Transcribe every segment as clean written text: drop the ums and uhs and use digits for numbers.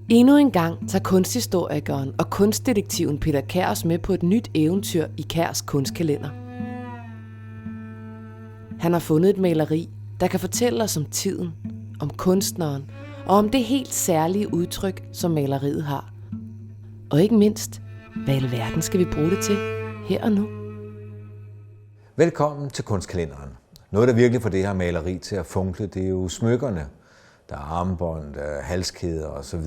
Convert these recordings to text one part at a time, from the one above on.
Endnu en gang tager kunsthistorikeren og kunstdetektiven Peter Kjær os med på et nyt eventyr i Kjærs kunstkalender. Han har fundet et maleri, der kan fortælle os om tiden, om kunstneren og om det helt særlige udtryk, som maleriet har. Og ikke mindst, hvad i alverden skal vi bruge det til her og nu? Velkommen til kunstkalenderen. Noget, der virkelig får det her maleri til at funkle, det er jo smykkerne. Der er armbånd, der er halskæder osv.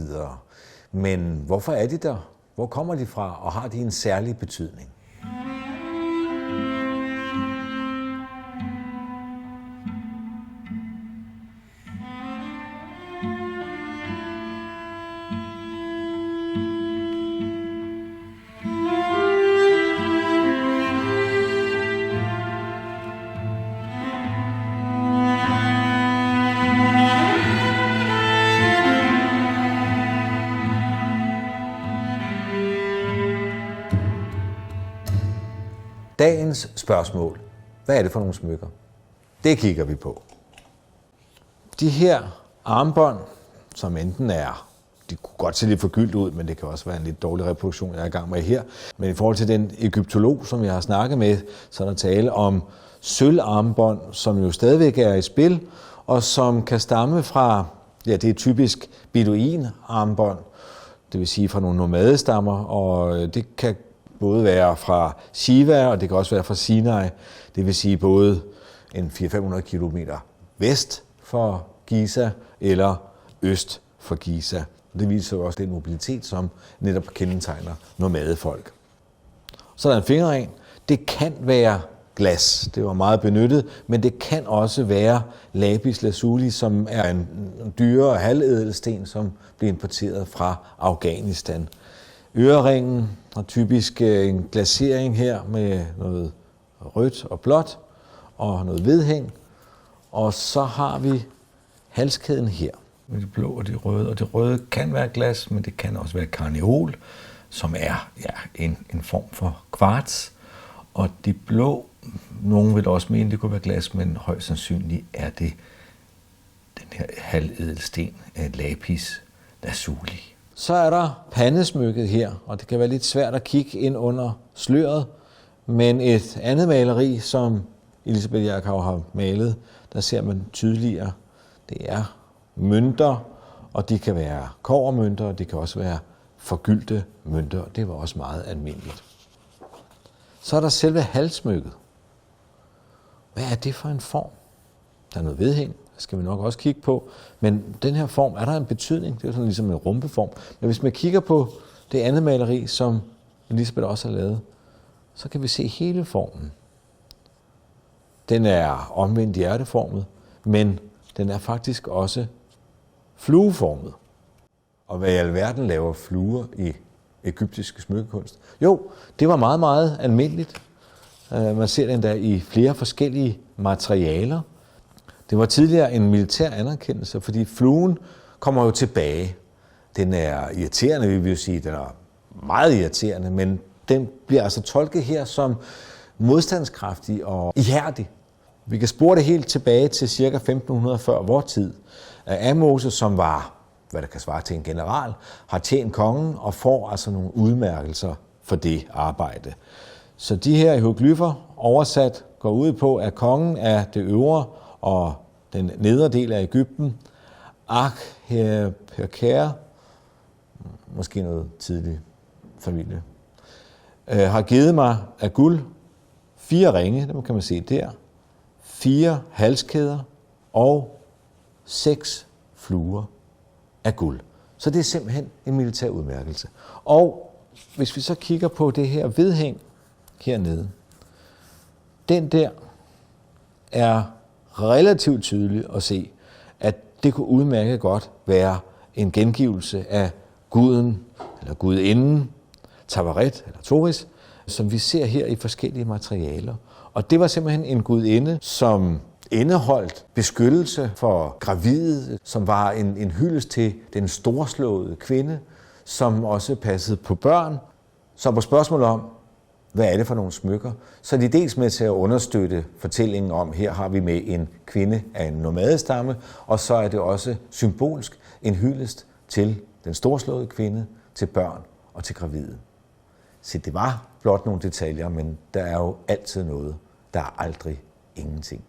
Men hvorfor er de der? Hvor kommer de fra, og har de en særlig betydning? Dagens spørgsmål. Hvad er det for nogle smykker? Det kigger vi på. De her armbånd, som enten er, de kunne godt se lidt forgyldt ud, men det kan også være en lidt dårlig reproduktion, jeg er i gang med her. Men i forhold til den egyptolog, som jeg har snakket med, så er der tale om sølvarmbånd, som jo stadigvæk er i spil, og som kan stamme fra, ja, det er typisk beduin-armbånd, det vil sige fra nogle nomadestammer, og det kan både være fra Shiva, og det kan også være fra Sinai. Det vil sige både en 400-500 kilometer vest for Giza, eller øst for Giza. Det viser jo også den mobilitet, som netop kendetegner nomadefolk. Så er der en fingerring. Det kan være glas. Det var meget benyttet, men det kan også være lapis lazuli, som er en dyre halvædelsten, som bliver importeret fra Afghanistan. Øreringen har typisk en glasering her med noget rødt og blåt og noget vedhæng. Og så har vi halskæden her. Det blå og det røde. Og det røde kan være glas, men det kan også være karneol, som er en form for kvarts. Og det blå, nogen vil også mene, det kunne være glas, men højst sandsynligt er det den her halvædelsten af lapis lazuli. Så er der pandesmykket her, og det kan være lidt svært at kigge ind under sløret, men et andet maleri, som Elisabeth Jerkau har malet, der ser man tydeligere, det er mønter, og de kan være kobbermønter, og det kan også være forgyldte mønter, det var også meget almindeligt. Så er der selve halssmykket. Hvad er det for en form? Der er noget vedhæng, det skal vi nok også kigge på, men den her form, er der en betydning? Det er sådan ligesom en rumpeform. Men hvis man kigger på det andet maleri, som Elisabeth også har lavet, så kan vi se hele formen. Den er omvendt hjerteformet, men den er faktisk også flueformet. Og hvad i alverden laver fluer i egyptisk smykkekunst? Jo, det var meget, meget almindeligt. Man ser den der i flere forskellige materialer. Det var tidligere en militær anerkendelse, fordi fluen kommer jo tilbage. Den er irriterende, vi vil sige, den er meget irriterende, men den bliver altså tolket her som modstandskraftig og ihærdig. Vi kan spore det helt tilbage til ca. 1500 før vor tid. Ahmose, som var, hvad der kan svare til en general, har tjent kongen og får altså nogle udmærkelser for det arbejde. Så de her hieroglyffer oversat går ud på, at kongen er det øvre og den nedre del af Egypten, Akherperker, måske noget tidlig familie, har givet mig af guld 4 ringe, dem kan man se der, 4 halskæder og 6 fluer af guld. Så det er simpelthen en militær udmærkelse. Og hvis vi så kigger på det her vedhæng hernede, den der er relativt tydeligt at se, at det kunne udmærket godt være en gengivelse af guden eller gudinden, Tavaret eller Toris, som vi ser her i forskellige materialer. Og det var simpelthen en gudinde, som indeholdt beskyttelse for gravide, som var en hyldest til den storslåede kvinde, som også passede på børn. Så på spørgsmålet om, hvad er det for nogle smykker, så er de dels med til at understøtte fortællingen om, her har vi med en kvinde af en nomadestamme, og så er det også symbolsk en hyldest til den storslåede kvinde, til børn og til gravide. Så det var blot nogle detaljer, men der er jo altid noget. Der er aldrig ingenting.